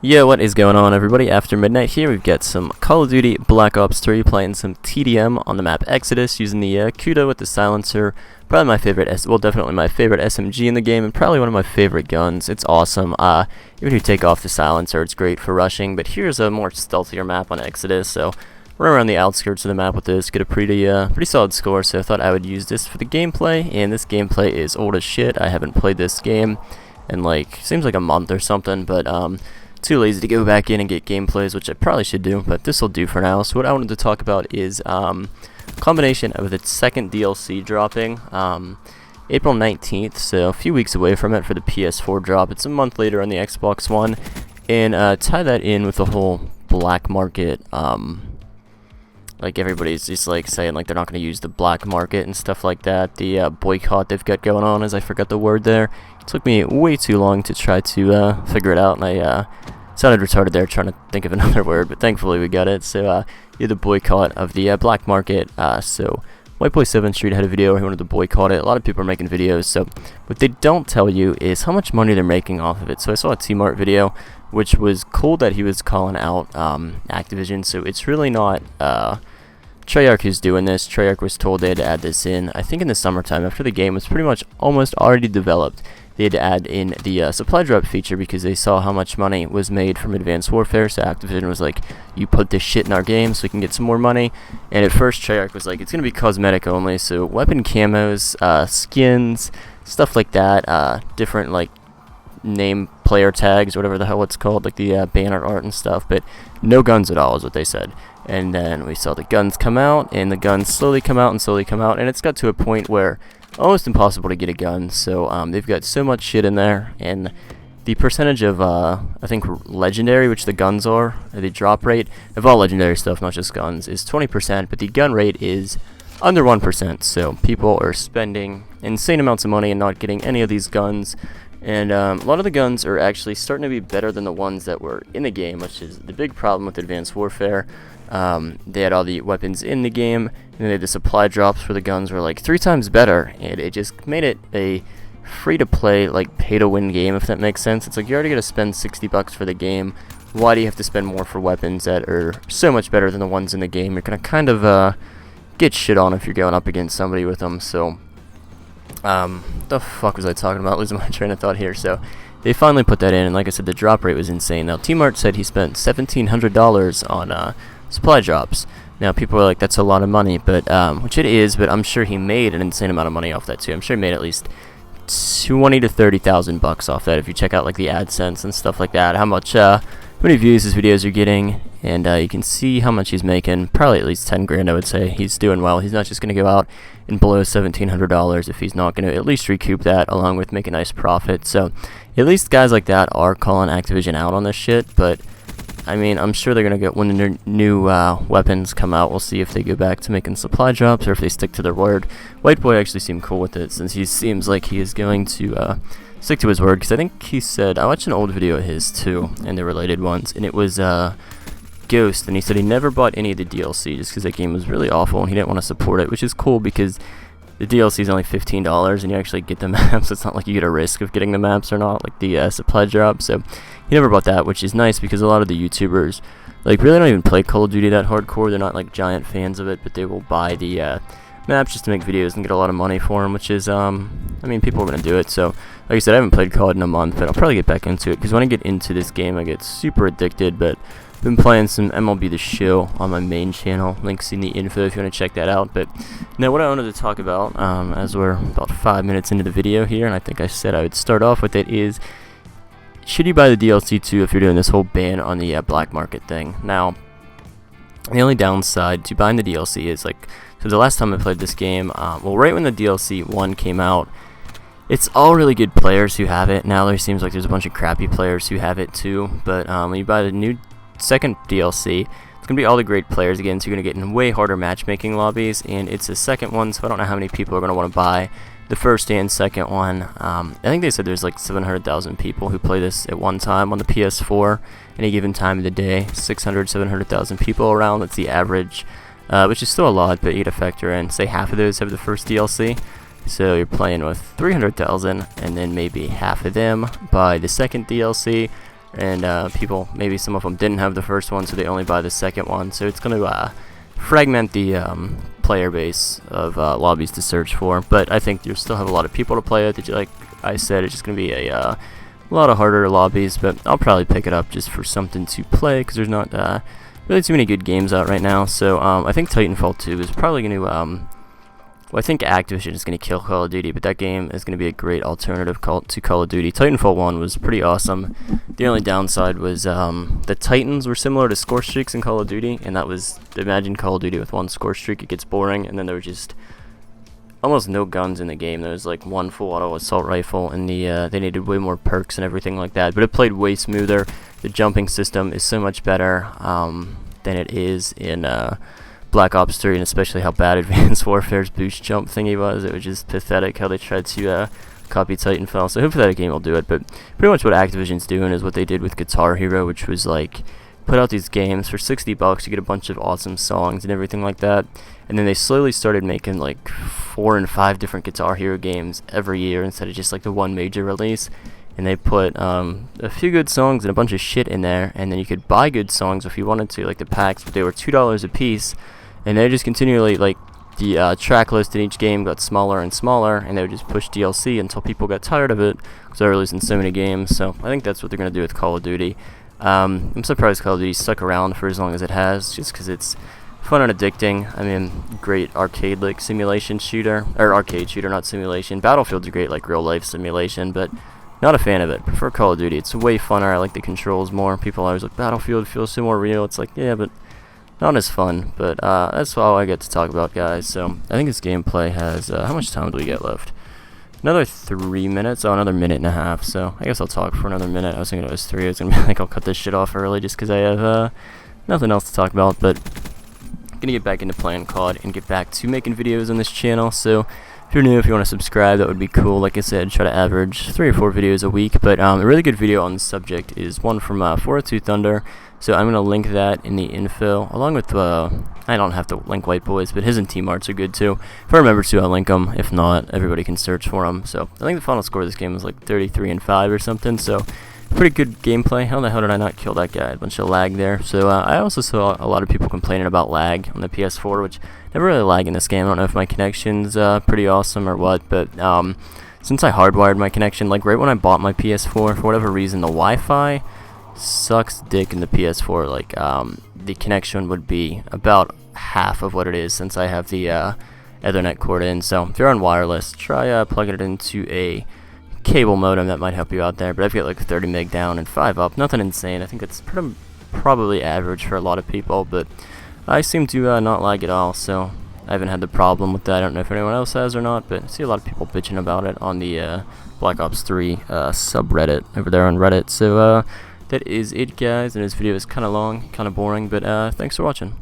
Yeah, what is going on, everybody? After midnight here, we've got some Call of Duty Black Ops 3 playing some TDM on the map Exodus using the Kuda with the silencer. Probably my favorite, definitely my favorite SMG in the game, and probably one of my favorite guns. It's awesome. Even if you take off the silencer, it's great for rushing. But here's a more stealthier map on Exodus, so run around the outskirts of the map with this, get a pretty solid score. So I thought I would use this for the gameplay, and this gameplay is old as shit. I haven't played this game in seems like a month or something, but too lazy to go back in and get gameplays, which I probably should do, but this will do for now. So what I wanted to talk about is combination of its second DLC dropping April 19th, so a few weeks away from it for the PS4 drop. It's a month later on the Xbox One, and tie that in with the whole black market. Everybody's just saying they're not going to use the black market and stuff like that. The boycott they've got going on, as I forgot the word there. It took me way too long to try to figure it out, and I sounded retarded there trying to think of another word, but thankfully we got it. So yeah, the boycott of the black market. So Whiteboy7thst had a video where he wanted to boycott it. A lot of people are making videos, so what they don't tell you is how much money they're making off of it. So I saw a T-Mart video, which was cool that he was calling out Activision. So it's really not Treyarch who's doing this. Treyarch was told they had to add this in, I think in the summertime, after the game was pretty much almost already developed. They had to add in the supply drop feature because they saw how much money was made from Advanced Warfare. So Activision was like, you put this shit in our game so we can get some more money. And at first Treyarch was like, it's going to be cosmetic only, so weapon camos, skins, stuff like that, different name player tags, whatever the hell it's called, the banner art and stuff, but no guns at all is what they said. And then we saw the guns come out, and the guns slowly come out, and it's got to a point where almost impossible to get a gun. So they've got so much shit in there, and the percentage of I think legendary, which the guns are, the drop rate of all legendary stuff, not just guns, is 20%, but the gun rate is under 1%. So people are spending insane amounts of money and not getting any of these guns. And a lot of the guns are actually starting to be better than the ones that were in the game, which is the big problem with Advanced Warfare. They had all the weapons in the game, and then they had the supply drops for the guns were 3 times better, and it just made it a free-to-play, pay-to-win game, if that makes sense. It's you're already going to spend $60 for the game. Why do you have to spend more for weapons that are so much better than the ones in the game? You're going to kind of get shit on if you're going up against somebody with them. So the fuck was I talking about? Losing my train of thought here. So they finally put that in, and like I said, the drop rate was insane. Now T-Mart said he spent $1,700 on supply drops. Now people are like, that's a lot of money, but which it is, but I'm sure he made an insane amount of money off that too. I'm sure he made at least 20 to 30,000 bucks off that if you check out the AdSense and stuff like that. How many views his videos are getting, and you can see how much he's making. Probably at least 10 grand, I would say. He's doing well. He's not just going to go out and blow $1,700 if he's not going to at least recoup that along with make a nice profit. So at least guys like that are calling Activision out on this shit, but I mean, I'm sure they're going to get, when the new weapons come out, we'll see if they go back to making supply drops or if they stick to their word. Whiteboy actually seemed cool with it, since he seems like he is going to stick to his word, because I think he said, I watched an old video of his too, and the related ones, and it was Ghost, and he said he never bought any of the DLC just because that game was really awful and he didn't want to support it, which is cool because the DLC is only $15 and you actually get the maps. It's not like you get a risk of getting the maps or not, like the supply drop. So he never bought that, which is nice because a lot of the YouTubers really don't even play Call of Duty that hardcore. They're not giant fans of it, but they will buy the maps just to make videos and get a lot of money for them, which is I mean, people are going to do it. So like I said, I haven't played COD in a month, but I'll probably get back into it because when I get into this game I get super addicted. But I've been playing some MLB The Show on my main channel. Links in the info if you want to check that out. But now what I wanted to talk about, as we're about 5 minutes into the video here, and I think I said I would start off with it, is should you buy the DLC too if you're doing this whole ban on the black market thing? Now, the only downside to buying the DLC is so the last time I played this game, well, right when the DLC 1 came out, it's all really good players who have it. Now there seems like there's a bunch of crappy players who have it too, but when you buy the new second DLC, it's going to be all the great players again, so you're going to get in way harder matchmaking lobbies, and it's the second one, so I don't know how many people are going to want to buy the first and second one. I think they said there's 700,000 people who play this at one time on the PS4 any given time of the day. 700,000 people around, that's the average, which is still a lot, but you got to factor in, say half of those have the first DLC. So you're playing with 300,000, and then maybe half of them buy the second DLC, and people, maybe some of them didn't have the first one, so they only buy the second one. So it's going to fragment the player base of lobbies to search for. But I think you'll still have a lot of people to play it. Like I said, it's just going to be a lot of harder lobbies, but I'll probably pick it up just for something to play, because there's not really too many good games out right now. So I think Titanfall 2 is probably going to well, I think Activision is going to kill Call of Duty, but that game is going to be a great alternative to Call of Duty. Titanfall 1 was pretty awesome. The only downside was the Titans were similar to score streaks in Call of Duty, and that was, imagine Call of Duty with one score streak, it gets boring, and then there were just almost no guns in the game. There was like one full auto assault rifle, and they needed way more perks and everything like that, but it played way smoother. The jumping system is so much better than it is in Black Ops 3, and especially how bad Advanced Warfare's boost jump thingy was. It was just pathetic how they tried to copy Titanfall. So hopefully that game will do it. But pretty much what Activision's doing is what they did with Guitar Hero, which was like put out these games for $60. You get a bunch of awesome songs and everything like that. And then they slowly started making like 4 and 5 different Guitar Hero games every year instead of just like the one major release. And they put a few good songs and a bunch of shit in there, and then you could buy good songs if you wanted to, like the packs, but they were $2 a piece. And they just continually, like, the track list in each game got smaller and smaller, and they would just push DLC until people got tired of it, because they were releasing so many games. So I think that's what they're going to do with Call of Duty. I'm surprised Call of Duty stuck around for as long as it has, just because it's fun and addicting. I mean, great arcade, like, simulation shooter, or arcade shooter, not simulation. Battlefield's a great, like, real-life simulation, but not a fan of it. Prefer Call of Duty. It's way funner. I like the controls more. People are always like, Battlefield feels so more real. It's like, yeah, but not as fun. But that's all I get to talk about, guys. So I think this gameplay has how much time do we get left? Another 3 minutes. Oh, another minute and a half. So I guess I'll talk for another minute. I was thinking it was 3. I was gonna be like, I'll cut this shit off early just because I have nothing else to talk about. But I'm gonna get back into playing COD and get back to making videos on this channel. So if you're new, if you want to subscribe, that would be cool. Like I said, try to average 3 or 4 videos a week. But a really good video on this subject is one from 402thst. So I'm going to link that in the info, along with, I don't have to link Whiteboy, but his and Team Arts are good too. If I remember to, I'll link them. If not, everybody can search for them. So I think the final score of this game was like 33-5 or something. So pretty good gameplay. How the hell did I not kill that guy? A bunch of lag there. So I also saw a lot of people complaining about lag on the PS4, which never really lag in this game. I don't know if my connection's pretty awesome or what, but since I hardwired my connection, like right when I bought my PS4, for whatever reason, the Wi-Fi sucks dick in the PS4. Like the connection would be about half of what it is since I have the Ethernet cord in. So if you're on wireless, try plugging it into a cable modem. That might help you out there. But I've got like 30 meg down and 5 up. Nothing insane. I think it's probably average for a lot of people, but I seem to not lag at all, so I haven't had the problem with that. I don't know if anyone else has or not, but I see a lot of people bitching about it on the Black Ops 3 subreddit over there on Reddit. So that is it, guys, and this video is kind of long, kind of boring, but thanks for watching.